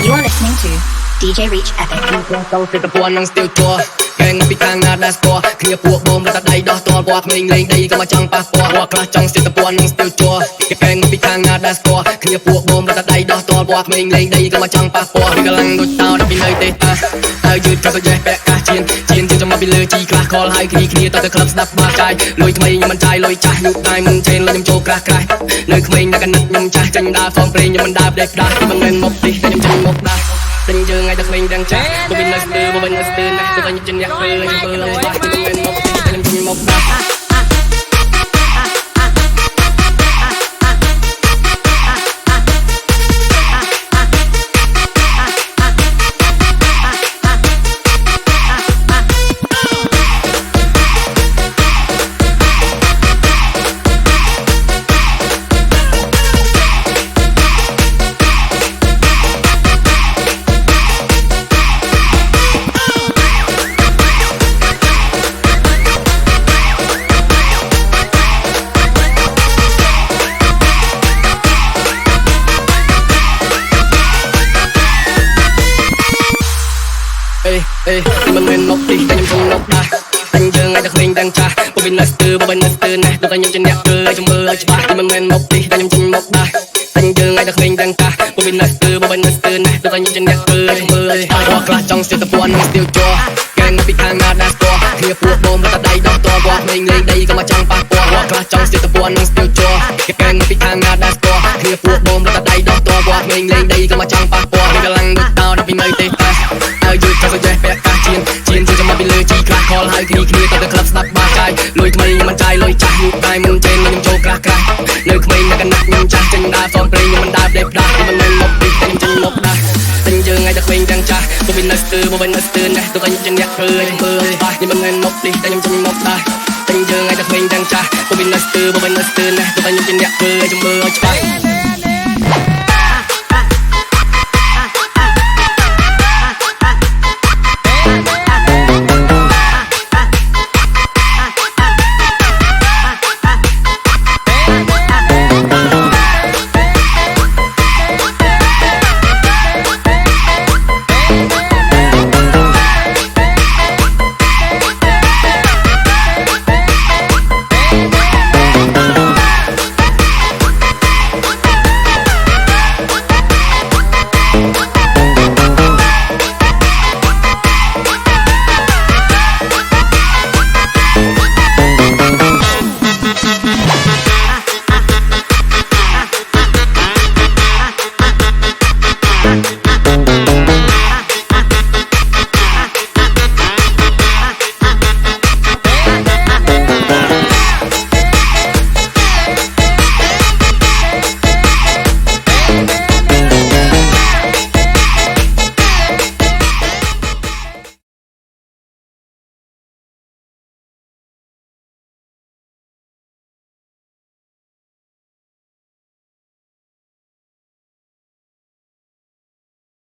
You are listening to DJ Reach Epic. ต้องสิบปวนនឹងស្ទាវជ័រកែងពីខាងណាដែលស្គាល់គ្នាពួកបងរត់តែដៃដោះតល់គាត់ក្មេងលេងដីក៏មកចង់ប៉ះពាល់គាត់ខ្លះចង់សិបពួននឹងស្ទាវជ័រកែងពីខាងណាដែលស្គាល់គ្នាពួកបងរត់តែដៃដោះតល់គាត់ក្មេងលេងដីក៏មកចង់ប៉ះពាល់ពីកម្លាំងដូចតោដល់ពីនៅទេតាហើយយឺតក៏ទៅចេះពាក់កាសជៀនចាំមកពីលើជីខ្លះខលហើយគ្នាទៅក្លឹបស្ដាប់បាចាយលុយក្មេងខ្ញុំមិនចាយលុយចាស់យុគដៃមិនជេនលុយខ្ញុំចូលក្រាស់នៅក្មេងនៅកណ្ដាប់ខ្ញុំចាស់ចាញ់ដើរផងព្រេងខ្ញុំមិនដើរផ្ដេសផ្ដាស់មិនមែនមកទីខ្ញុំចាញ់មកដាស់តែយើងឲ្យតែក្មេងទាំងចាស់ទៅវិញនៅស្ទើមកវិញនៅស្ទើណាស់ទៅវិញជិនអ្នកធ្វើខ្ញុំធ្វើលើបាស់ទៅមិនមែនមកទីខ្ញុំចាញ់មកដាស់មិនមែនមកទីតែខ្ញុំចង់មកដាស់តែយើងឲ្យតែក្មេងទាំងចាស់ពួកវានៅស្ទើមកវិញនៅស្ទើណាស់ដូចតែខ្ញុំជាអ្នកធ្វើឲ្យមើលឲ្យច្បាស់មិនមែនមកទីតែខ្ញុំចង់មកដាស់តែយើងឲ្យតែក្មេងទាំងចាស់ពួកវានៅស្ទើមកវិញនៅស្ទើណាស់ដូចតែខ្ញុំជាអ្នកធ្វើឲ្យមើលឲ្យច្បាស់គាត់ខ្លះចង់សិតពួននឹងស្ទាវជ័រកែងពីខាងណាដែលស្គាល់គ្នាពួកបងរត់តែដៃដោះតល់គាត់ក្មេងលេងដីក៏មកចង់ប៉ះពាល់គាត់ខ្លះចង់សិតពួននឹងស្ទាវជ័រកែងពីខាងណាដែលស្គាល់គ្នាពួកបងរត់តែដៃដោះតល់គាត់ក្មេងលេងដីក៏មកចង់ប៉ះពាល់ពីកម្លាំងដូចតោដល់ពីនៅទេតាហើយយឺតក៏ទៅចេះពាក់កាសជៀនចាំមកពីលើជីខ្លះខលហើយគ្នាទៅក្លឹបស្ដាប់បាចាយលុយក្មេងខ្ញុំមិនចាយលុយចាស់យុគដៃមិនជេនខ្ញុំចូលក្រាស់នៅក្មេងនៅកណ្ដាប់ខ្ញុំចាស់ចាញ់ដើរផងព្រេងខ្ញុំមិនដើរផ្ដេសផ្ដាស់មិនមែនមកទីខ្ញុំចាញ់មកដាស់តែយើងឲ្យតែក្មេងទាំងចាស់ពួកវានៅស្ទើមកវិញនៅស្ទើណាស់ដូចតែខ្ញុំជាអ្នកធ្វើឲ្យមើលឲ្យច្បាស់ខ្ញុំមិនមែនមកទីតែខ្ញុំចាញ់មកដាស់តែយើងឲ្យតែក្មេងទាំងចាស់ពួកវានៅស្ទើមកវិញនៅស្ទើណាស់ដូចតែខ្ញុំជាអ្នកធ្វើ